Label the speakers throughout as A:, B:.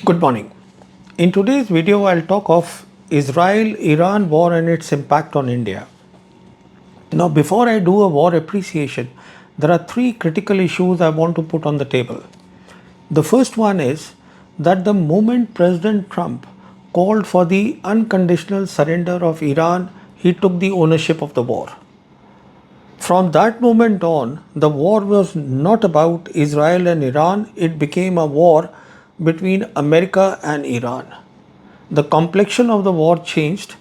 A: Good morning. In today's video, I'll talk of Israel-Iran war and its impact on India. Now, before I do a war appreciation, there are three critical issues I want to put on the table. The first one is that the moment President Trump called for the unconditional surrender of Iran, he took the ownership of the war. From that moment on, the war was not about Israel and Iran, it became a war between America and Iran. The complexion of the war changed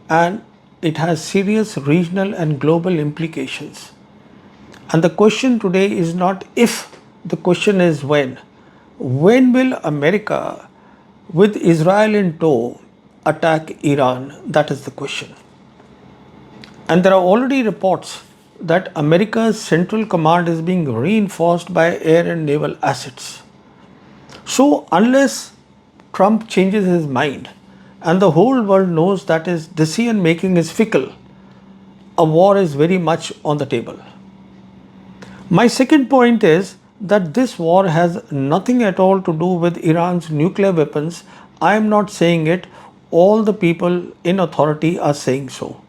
A: and it has serious regional and global implications. And the question today is not if, the question is when. When will America, with Israel in tow, attack Iran? That is the question. And there are already reports that America's central command is being reinforced by air and naval assets. So, unless Trump changes his mind and the whole world knows that his decision making is fickle, a war is very much on the table. My second point is that this war has nothing at all to do with Iran's nuclear weapons. I am not saying it, all the people in authority are saying so.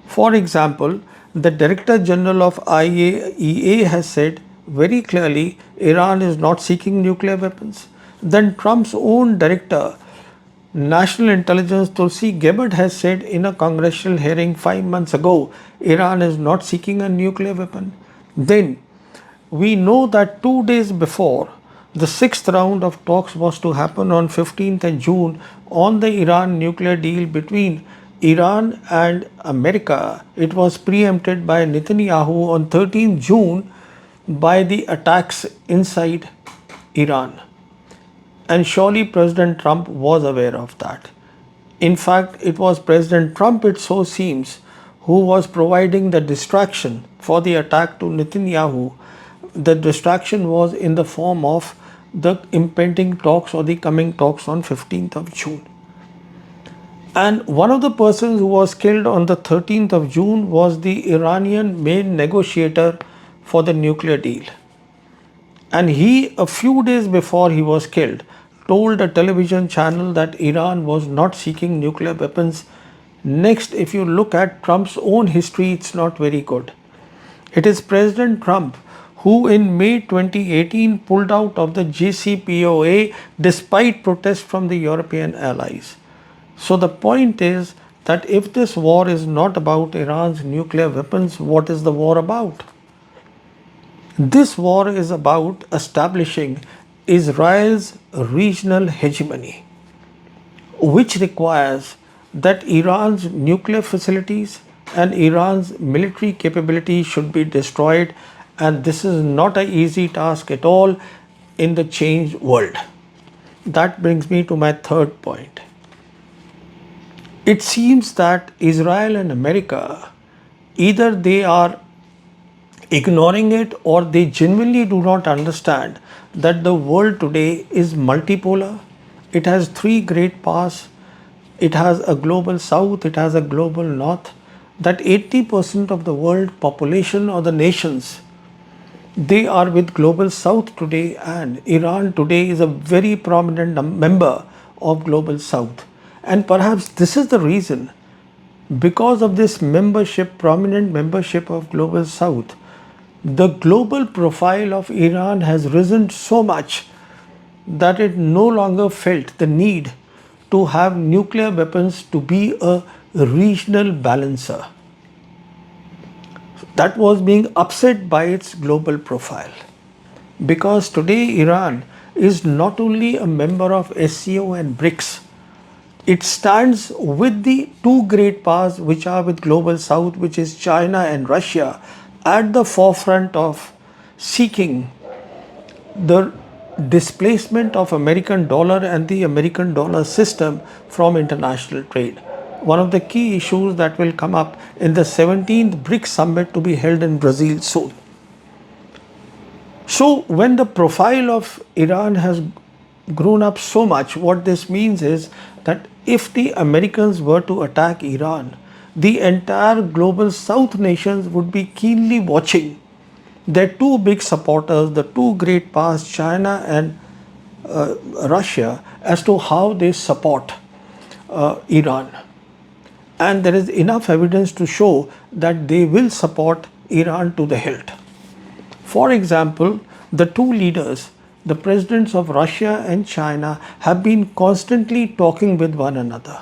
A: For example, the Director General of IAEA has said very clearly Iran is not seeking nuclear weapons. Then Trump's own Director, National Intelligence Tulsi Gabbard has said in a congressional hearing 5 months ago, Iran is not seeking a nuclear weapon. Then we know that 2 days before, the sixth round of talks was to happen on 15th June on the Iran nuclear deal between Iran and America. It was preempted by Netanyahu on 13th June by the attacks inside Iran. And surely President Trump was aware of that. In fact, it was President Trump, it so seems, who was providing the distraction for the attack to Netanyahu. The distraction was in the form of the impending talks or the coming talks on 15th of June. And one of the persons who was killed on the 13th of June was the Iranian main negotiator for the nuclear deal. And he, a few days before he was killed, told a television channel that Iran was not seeking nuclear weapons. Next, if you look at Trump's own history, it's not very good. It is President Trump who in May 2018 pulled out of the JCPOA despite protests from the European allies. So the point is that if this war is not about Iran's nuclear weapons, what is the war about? This war is about establishing Israel's regional hegemony, which requires that Iran's nuclear facilities and Iran's military capability should be destroyed, and this is not an easy task at all in the changed world. That brings me to my third point. It seems that Israel and America, either they are ignoring it or they genuinely do not understand that the world today is multipolar. It has three great powers. It has a global south, it has a global north. That 80% of the world population or the nations, they are with global south today, and Iran today is a very prominent member of global south. And perhaps this is the reason, because of this membership, prominent membership of global south, the global profile of Iran has risen so much that it no longer felt the need to have nuclear weapons to be a regional balancer. That was being upset by its global profile. Because today Iran is not only a member of SCO and BRICS, it stands with the two great powers which are with global south, which is China and Russia, at the forefront of seeking the displacement of American dollar and the American dollar system from international trade. One of the key issues that will come up in the 17th BRICS summit to be held in Brazil soon. So when the profile of Iran has grown up so much, what this means is that if the Americans were to attack Iran, the entire global south nations would be keenly watching their two big supporters, the two great powers, China and Russia as to how they support Iran. And there is enough evidence to show that they will support Iran to the hilt. For example, the two leaders, the presidents of Russia and China, have been constantly talking with one another.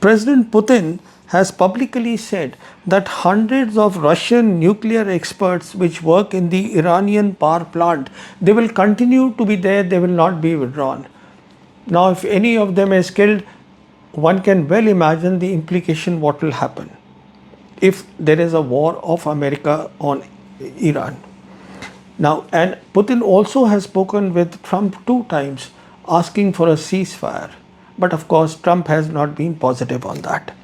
A: President Putin has publicly said that hundreds of Russian nuclear experts which work in the Iranian power plant, they will continue to be there, they will not be withdrawn. Now, if any of them is killed, one can well imagine the implication what will happen if there is a war of America on Iran. Now, and Putin also has spoken with Trump 2 times asking for a ceasefire. But of course, Trump has not been positive on that.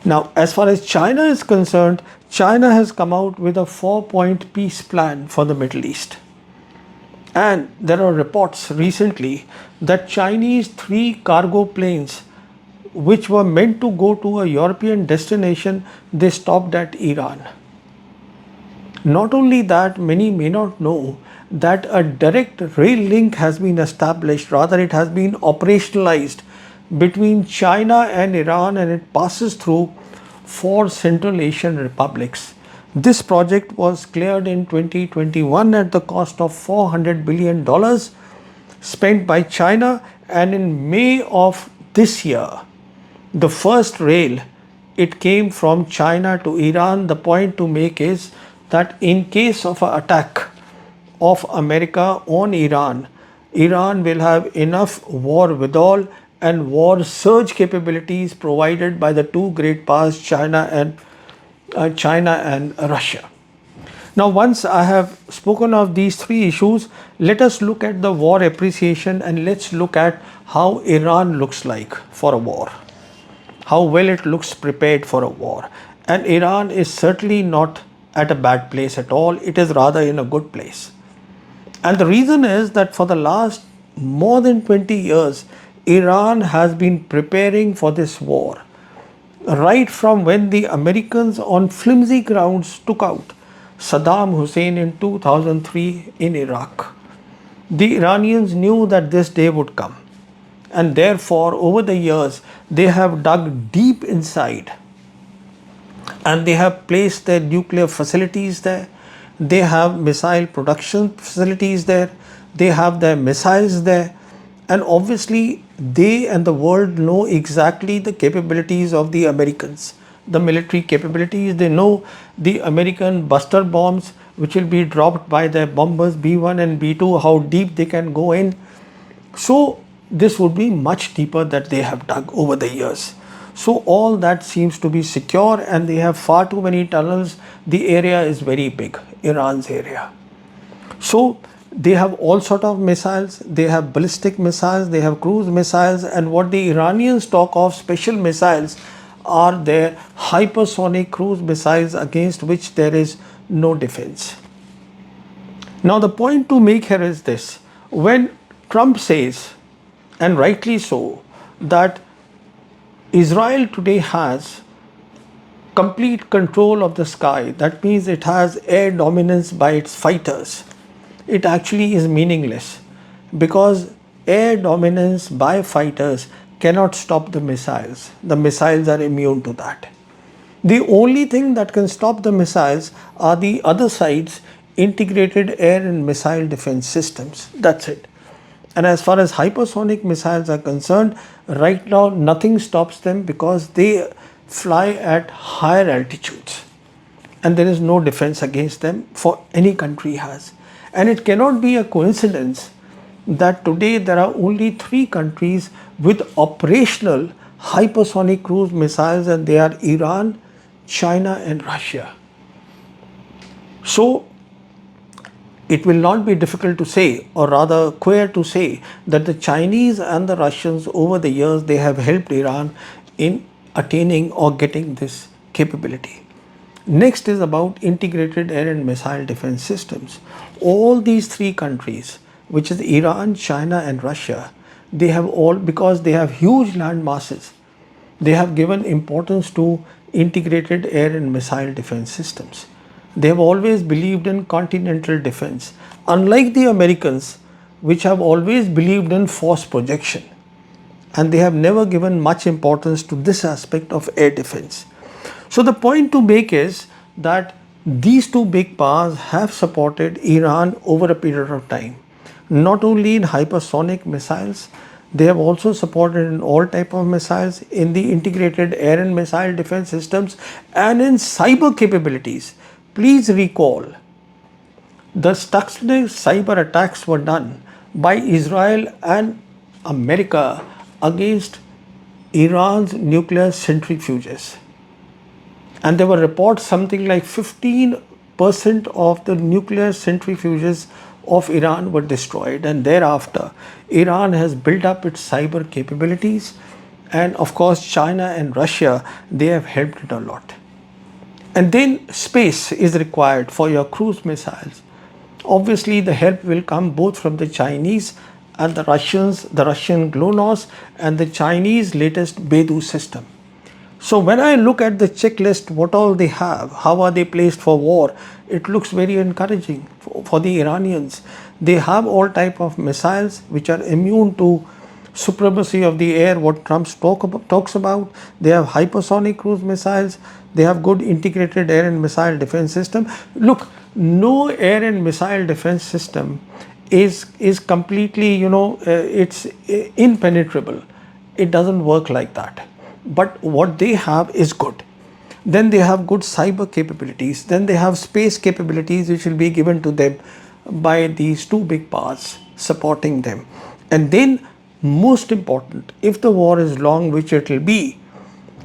A: Now, as far as China is concerned, China has come out with a 4-point peace plan for the Middle East. And there are reports recently that Chinese 3 cargo planes which were meant to go to a European destination, they stopped at Iran. Not only that, many may not know that a direct rail link has been established, rather it has been operationalized between China and Iran, and it passes through 4 Central Asian republics. This project was cleared in 2021 at the cost of $400 billion spent by China, and in May of this year, the first rail, it came from China to Iran. The point to make is that in case of an attack of America on Iran, Iran will have enough war withdrawal and war surge capabilities provided by the 2 great powers, China and Russia. Now, once I have spoken of these 3 issues, let us look at the war appreciation and let's look at how Iran looks like for a war, how well it looks prepared for a war. And Iran is certainly not at a bad place at all, it is rather in a good place. And the reason is that for the last more than 20 years, Iran has been preparing for this war. Right from when the Americans on flimsy grounds took out Saddam Hussein in 2003 in Iraq, the Iranians knew that this day would come. And therefore, over the years, they have dug deep inside and they have placed their nuclear facilities there. They have missile production facilities there. They have their missiles there. And obviously, they and the world know exactly the capabilities of the Americans, the military capabilities. They know the American buster bombs which will be dropped by their bombers B-1 and B-2, how deep they can go in. So, this would be much deeper that they have dug over the years. So all that seems to be secure, and they have far too many tunnels. The area is very big, Iran's area. So they have all sort of missiles, they have ballistic missiles, they have cruise missiles, and what the Iranians talk of special missiles are their hypersonic cruise missiles against which there is no defense. Now the point to make here is this: when Trump says, and rightly so, that Israel today has complete control of the sky, that means it has air dominance by its fighters, it actually is meaningless, because air dominance by fighters cannot stop the missiles. The missiles are immune to that. The only thing that can stop the missiles are the other side's integrated air and missile defense systems. That's it. And as far as hypersonic missiles are concerned, right now nothing stops them because they fly at higher altitudes and there is no defense against them for any country has. And it cannot be a coincidence that today there are only 3 countries with operational hypersonic cruise missiles, and they are Iran, China and Russia. So it will not be difficult to say, or rather queer to say, that the Chinese and the Russians over the years, they have helped Iran in attaining or getting this capability. Next is about integrated air and missile defense systems. All these 3 countries, which is Iran, China and Russia, they have all, because they have huge land masses, they have given importance to integrated air and missile defense systems. They have always believed in continental defense. Unlike the Americans, which have always believed in force projection, and they have never given much importance to this aspect of air defense. So the point to make is that these two big powers have supported Iran over a period of time, not only in hypersonic missiles, they have also supported in all type of missiles, in the integrated air and missile defense systems, and in cyber capabilities. Please recall, the Stuxnet cyber attacks were done by Israel and America against Iran's nuclear centrifuges. And there were reports something like 15% of the nuclear centrifuges of Iran were destroyed, and thereafter Iran has built up its cyber capabilities, and of course China and Russia, they have helped it a lot. And then space is required for your cruise missiles. Obviously the help will come both from the Chinese and the Russians, the Russian GLONASS and the Chinese latest Beidou system. So when I look at the checklist, what all they have, how are they placed for war, it looks very encouraging for the Iranians. They have all type of missiles which are immune to supremacy of the air, what Trump talks about. They have hypersonic cruise missiles. They have good integrated air and missile defense system. Look, no air and missile defense system is completely, it's impenetrable. It doesn't work like that. But what they have is good. Then they have good cyber capabilities. Then they have space capabilities which will be given to them by these two big powers supporting them. And then most important, if the war is long, which it will be,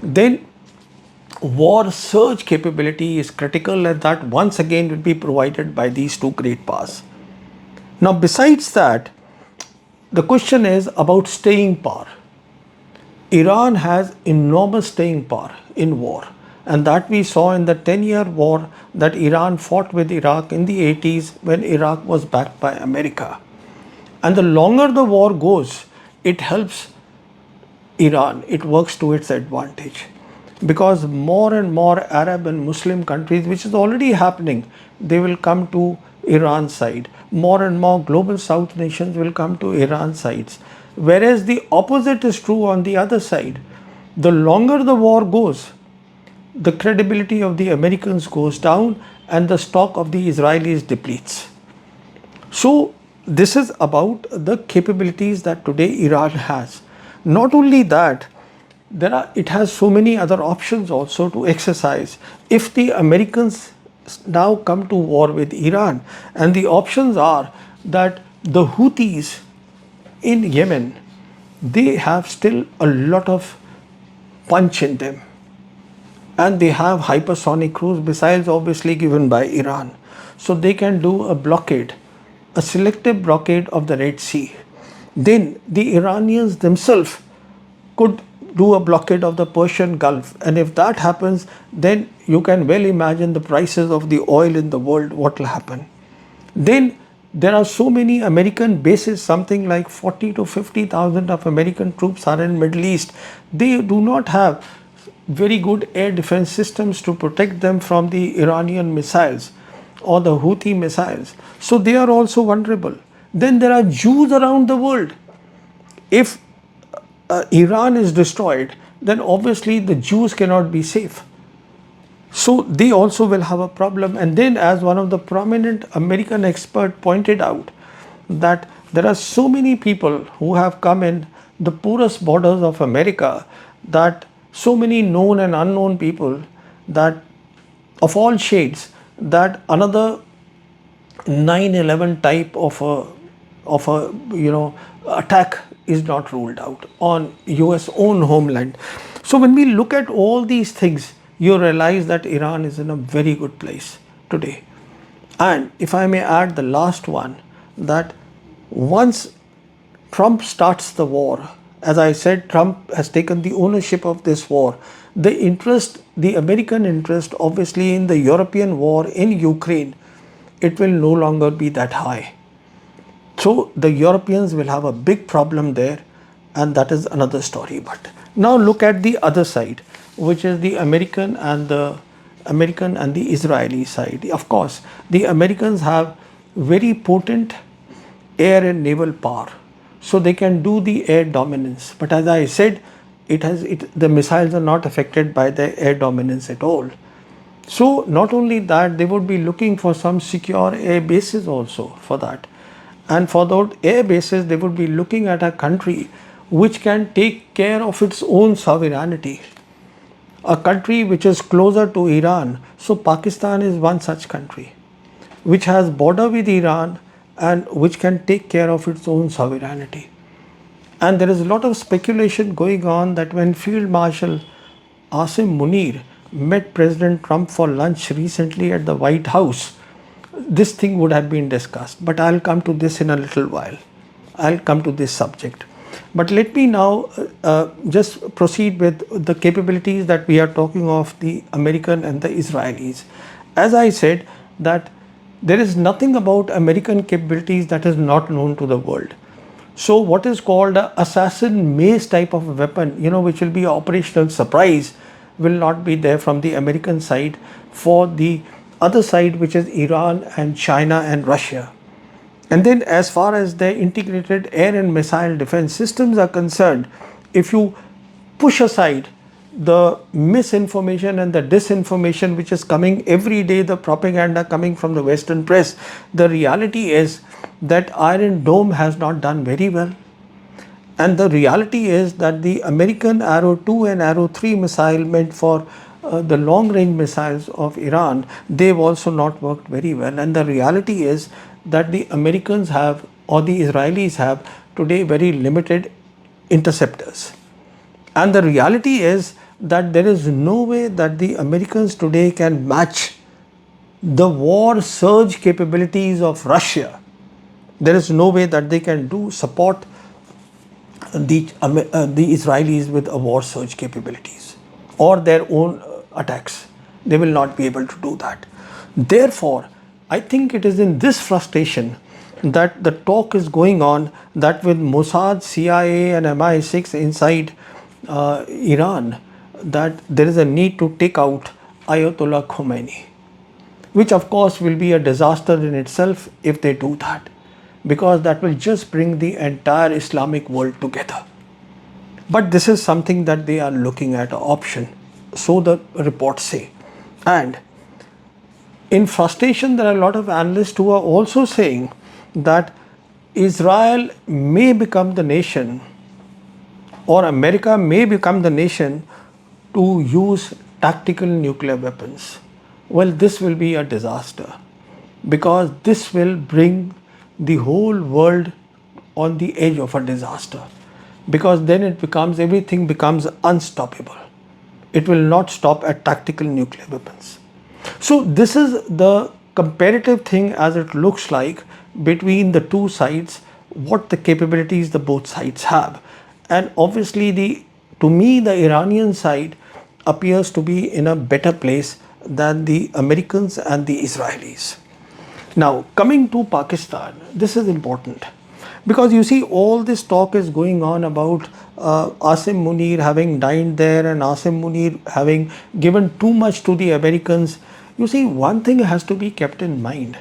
A: then war surge capability is critical, and that once again will be provided by these two great powers. Now besides that, the question is about staying power. Iran has enormous staying power in war, and that we saw in the 10-year war that Iran fought with Iraq in the 80s when Iraq was backed by America. And the longer the war goes, it helps Iran, it works to its advantage, because more and more Arab and Muslim countries, which is already happening, they will come to Iran's side. More and more global South nations will come to Iran's sides. Whereas the opposite is true on the other side. The longer the war goes, the credibility of the Americans goes down and the stock of the Israelis depletes. So this is about the capabilities that today Iran has. Not only that, it has so many other options also to exercise. If the Americans now come to war with Iran, and the options are that the Houthis in Yemen, they have still a lot of punch in them, and they have hypersonic cruise missiles obviously given by Iran, so they can do a blockade, a selective blockade of the Red Sea. Then the Iranians themselves could do a blockade of the Persian Gulf, and if that happens, then you can well imagine the prices of the oil in the world, what will happen. Then there are so many American bases, something like 40 to 50,000 of American troops are in Middle East. They do not have very good air defense systems to protect them from the Iranian missiles or the Houthi missiles. So they are also vulnerable. Then there are Jews around the world. If Iran is destroyed, then obviously the Jews cannot be safe. So they also will have a problem. And then, as one of the prominent American experts pointed out, that there are so many people who have come in the poorest borders of America, that so many known and unknown people, that of all shades, that another 9/11 type of a attack is not ruled out on US own homeland. So when we look at all these things, you realize that Iran is in a very good place today. And if I may add the last one, that once Trump starts the war, as I said, Trump has taken the ownership of this war. The American interest, obviously, in the European war in Ukraine, it will no longer be that high. So the Europeans will have a big problem there, and that is another story. But now look at the other side, which is the American and the Israeli side. Of course, the Americans have very potent air and naval power, so they can do the air dominance. But as I said, the missiles are not affected by the air dominance at all. So not only that, they would be looking for some secure air bases also for that. And for those air bases, they would be looking at a country which can take care of its own sovereignty. A country which is closer to Iran. So Pakistan is one such country which has border with Iran and which can take care of its own sovereignty. And there is a lot of speculation going on that when Field Marshal Asim Munir met President Trump for lunch recently at the White House, this thing would have been discussed. But I'll come to this in a little while. I'll come to this subject. But let me now just proceed with the capabilities that we are talking of, the American and the Israelis. As I said, that there is nothing about American capabilities that is not known to the world. So what is called a assassin mace type of a weapon, which will be operational surprise, will not be there from the American side for the other side, which is Iran and China and Russia. And then as far as the integrated air and missile defense systems are concerned, if you push aside the misinformation and the disinformation which is coming every day, the propaganda coming from the Western press, the reality is that Iron Dome has not done very well. And the reality is that the American Arrow 2 and Arrow 3 missile meant for the long range missiles of Iran, they've also not worked very well. And the reality is that the Americans have, or the Israelis have today, very limited interceptors. And the reality is that there is no way that the Americans today can match the war surge capabilities of Russia. There is no way that they can support the Israelis with a war surge capabilities or their own attacks. They will not be able to do that. Therefore, I think it is in this frustration that the talk is going on that with Mossad, CIA and MI6 inside Iran, that there is a need to take out Ayatollah Khomeini, which of course will be a disaster in itself if they do that, because that will just bring the entire Islamic world together. But this is something that they are looking at, an option, so the reports say. And in frustration, there are a lot of analysts who are also saying that Israel may become the nation, or America may become the nation to use tactical nuclear weapons. Well, this will be a disaster, because this will bring the whole world on the edge of a disaster, because then everything becomes unstoppable. It will not stop at tactical nuclear weapons. So this is the comparative thing as it looks like between the two sides, what the capabilities the both sides have. And obviously to me the Iranian side appears to be in a better place than the Americans and the Israelis. Now coming to Pakistan, this is important, because you see all this talk is going on about Asim Munir having dined there and Asim Munir having given too much to the Americans. You see, one thing has to be kept in mind.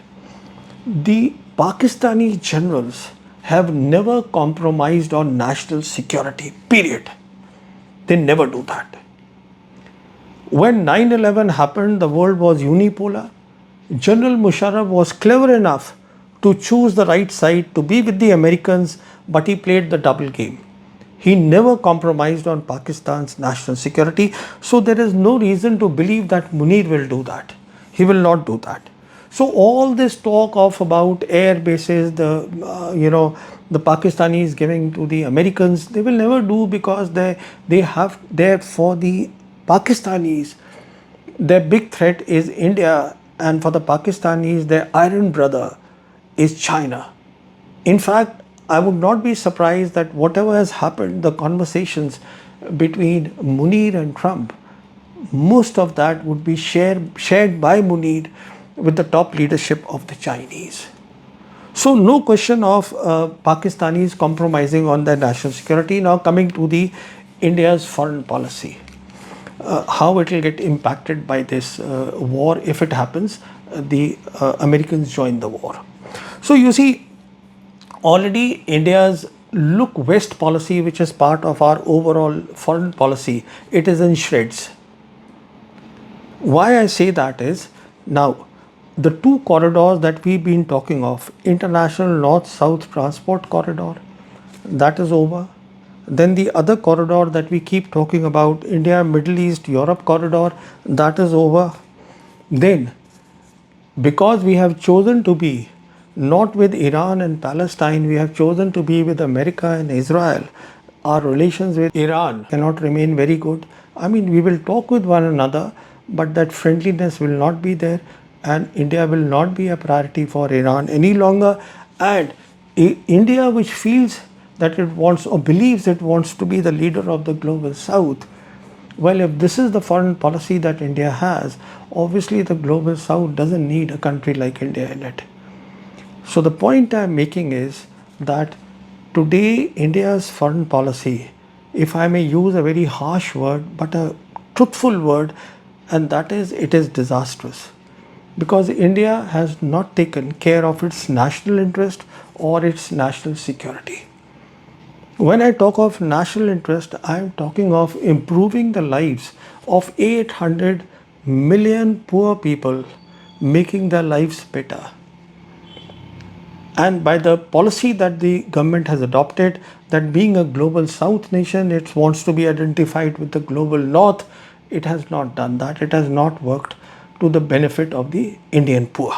A: The Pakistani generals have never compromised on national security, period. They never do that. When 9/11 happened, the world was unipolar. General Musharraf was clever enough to choose the right side, to be with the Americans, but he played the double game. He never compromised on Pakistan's national security. So there is no reason to believe that Munir will do that. He will not do that. So all this talk of about air bases, the Pakistanis giving to the Americans, they will never do, because they have there for the Pakistanis, their big threat is India, and for the Pakistanis, their iron brother is China. In fact, I would not be surprised that whatever has happened, the conversations between Munir and Trump, most of that would be shared by Munir with the top leadership of the Chinese. So no question of Pakistanis compromising on their national security. Now coming to the India's foreign policy, how it will get impacted by this war if it happens, the Americans join the war. So you see, already India's look west policy, which is part of our overall foreign policy, it is in shreds. Why I say that is, now the two corridors that we've been talking of, international north-south transport corridor, that is over. Then the other corridor that we keep talking about, India, Middle East, Europe corridor, that is over. Then, because we have chosen to be not with Iran and Palestine, we have chosen to be with America and Israel. Our relations with Iran cannot remain very good. I mean, we will talk with one another, but that friendliness will not be there, and India will not be a priority for Iran any longer. And India, which feels that it wants or believes it wants to be the leader of the global south, well, if this is the foreign policy that India has, obviously the global south doesn't need a country like India in it. So the point I'm making is that today India's foreign policy, if I may use a very harsh word but a truthful word, and that is, it is disastrous. Because India has not taken care of its national interest or its national security. When I talk of national interest, I am talking of improving the lives of 800 million poor people, making their lives better. And by the policy that the government has adopted, that being a global south nation, it wants to be identified with the global north, it has not done that. It has not worked to the benefit of the Indian poor.